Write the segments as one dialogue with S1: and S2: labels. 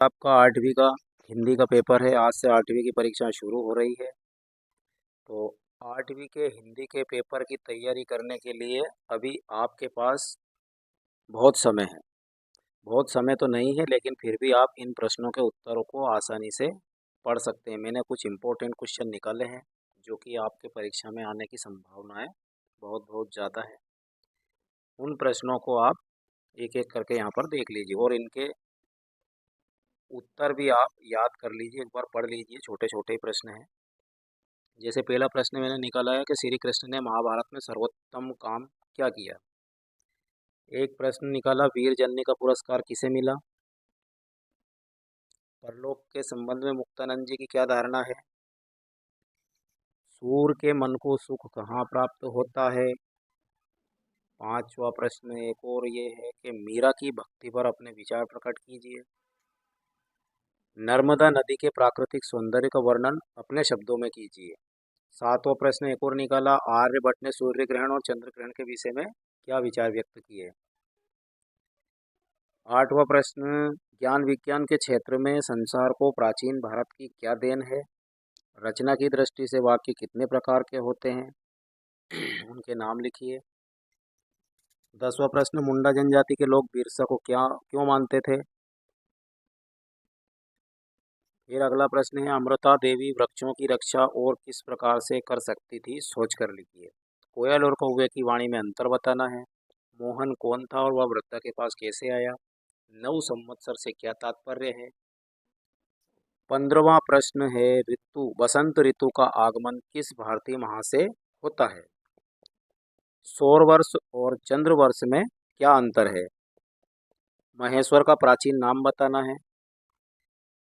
S1: आपका 8वीं का हिंदी का पेपर है। आज से 8वीं की परीक्षा शुरू हो रही है। तो 8वीं के हिंदी के पेपर की तैयारी करने के लिए अभी आपके पास बहुत समय है। बहुत समय तो नहीं है, लेकिन फिर भी आप इन प्रश्नों के उत्तरों को आसानी से पढ़ सकते हैं। मैंने कुछ इम्पोर्टेंट क्वेश्चन निकाले हैं जो कि आपके परीक्षा में आने की संभावनाएं बहुत बहुत ज़्यादा है। उन प्रश्नों को आप एक एक करके यहाँ पर देख लीजिए और इनके उत्तर भी आप याद कर लीजिए, एक बार पढ़ लीजिए। छोटे छोटे प्रश्न हैं। जैसे पहला प्रश्न मैंने निकाला है कि श्री कृष्ण ने महाभारत में सर्वोत्तम काम क्या किया। एक प्रश्न निकाला, वीर जन्य का पुरस्कार किसे मिला। परलोक के संबंध में मुक्तानंद जी की क्या धारणा है। सूर के मन को सुख कहाँ प्राप्त होता है। पांचवा प्रश्न एक और ये है कि मीरा की भक्ति पर अपने विचार प्रकट कीजिए। नर्मदा नदी के प्राकृतिक सौंदर्य का वर्णन अपने शब्दों में कीजिए। सातवां प्रश्न एक और निकाला, आर्यभट्ट ने सूर्य ग्रहण और चंद्र ग्रहण के विषय में क्या विचार व्यक्त किए। आठवां प्रश्न, ज्ञान विज्ञान के क्षेत्र में संसार को प्राचीन भारत की क्या देन है। रचना की दृष्टि से वाक्य कितने प्रकार के होते हैं, उनके नाम लिखिए। 10वां प्रश्न, मुंडा जनजाति के लोग बिरसा को क्या क्यों मानते थे। फिर अगला प्रश्न है, अमृता देवी वृक्षों की रक्षा और किस प्रकार से कर सकती थी, सोच कर लिखिए। कोयल और कौवे की वाणी में अंतर बताना है। मोहन कौन था और वह वृद्धा के पास कैसे आया। 9 संवत्सर से क्या तात्पर्य है। 15वां प्रश्न है, ऋतु बसंत ऋतु का आगमन किस भारतीय माह से होता है। सौर वर्ष और चंद्र वर्ष में क्या अंतर है। महेश्वर का प्राचीन नाम बताना है।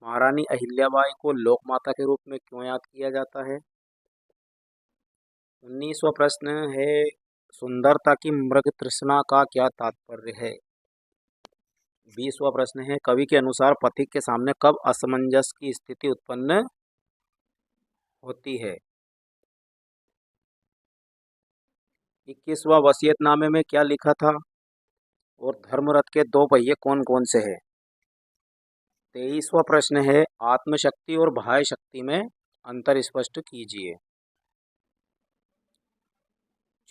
S1: महारानी अहिल्याबाई को लोकमाता के रूप में क्यों याद किया जाता है। 19वां प्रश्न है, सुंदरता की मृग तृष्णा का क्या तात्पर्य है। 20वां प्रश्न है, कवि के अनुसार पथिक के सामने कब असमंजस की स्थिति उत्पन्न होती है। 21वां, वसीयतनामे में क्या लिखा था और धर्मरथ के 2 पहिए कौन कौन से हैं। 23वां प्रश्न है, आत्मशक्ति और बाह्य शक्ति में अंतर स्पष्ट कीजिए।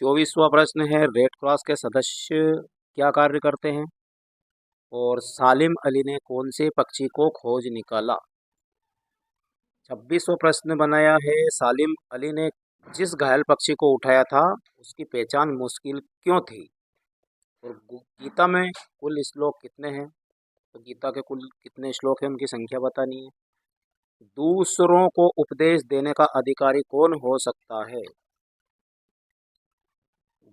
S1: 24वां प्रश्न है, रेड क्रॉस के सदस्य क्या कार्य करते हैं और सालिम अली ने कौन से पक्षी को खोज निकाला। 26वां प्रश्न बनाया है, सालिम अली ने जिस घायल पक्षी को उठाया था उसकी पहचान मुश्किल क्यों थी। और गीता में कुल श्लोक कितने हैं, तो गीता के कुल कितने श्लोक हैं उनकी संख्या बतानी है। दूसरों को उपदेश देने का अधिकारी कौन हो सकता है।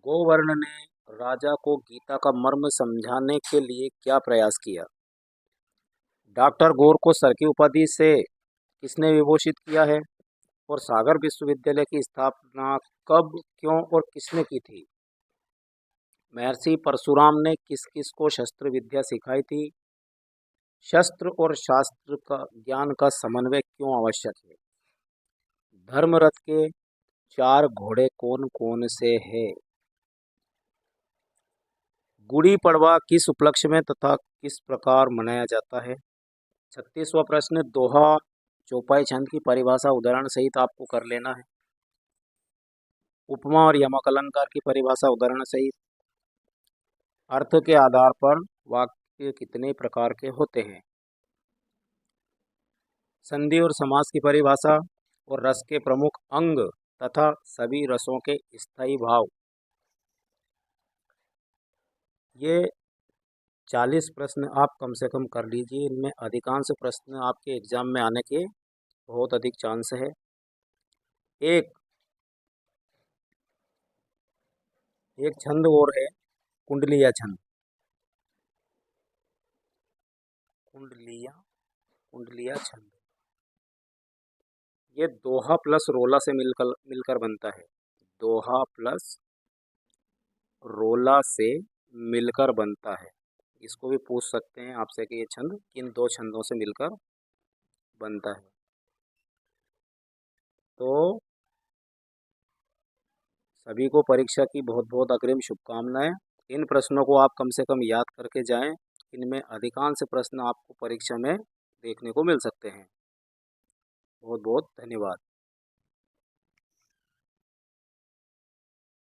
S1: गोवर्ण ने राजा को गीता का मर्म समझाने के लिए क्या प्रयास किया। डॉक्टर गोर को सर की उपाधि से किसने विभूषित किया है और सागर विश्वविद्यालय की स्थापना कब, क्यों और किसने की थी। महर्षि परशुराम ने किस किस को शस्त्र विद्या सिखाई थी। शस्त्र और शास्त्र का ज्ञान का समन्वय क्यों आवश्यक है। धर्मरथ के 4 घोड़े कौन कौन से हैं। गुड़ी पड़वा किस उपलक्ष्य में तथा किस प्रकार मनाया जाता है। 36वां प्रश्न, दोहा चौपाई छंद की परिभाषा उदाहरण सहित आपको कर लेना है। उपमा और यमक अलंकार की परिभाषा उदाहरण सहित। अर्थ के आधार पर वाक्य कितने प्रकार के होते हैं। संधि और समास की परिभाषा और रस के प्रमुख अंग तथा सभी रसों के स्थायी भाव। ये 40 प्रश्न आप कम से कम कर लीजिए। इनमें अधिकांश प्रश्न आपके एग्जाम में आने के बहुत अधिक चांस है। एक छंद और है, कुंडलिया छंद। कुंडलिया छंद ये दोहा प्लस रोला से मिलकर मिलकर बनता है। दोहा प्लस रोला से मिलकर बनता है। इसको भी पूछ सकते हैं आपसे कि ये छंद किन 2 छंदों से मिलकर बनता है। तो सभी को परीक्षा की बहुत बहुत अग्रिम शुभकामनाएं। इन प्रश्नों को आप कम से कम याद करके जाएं। इनमें अधिकांश प्रश्न आपको परीक्षा में देखने को मिल सकते हैं। बहुत बहुत धन्यवाद।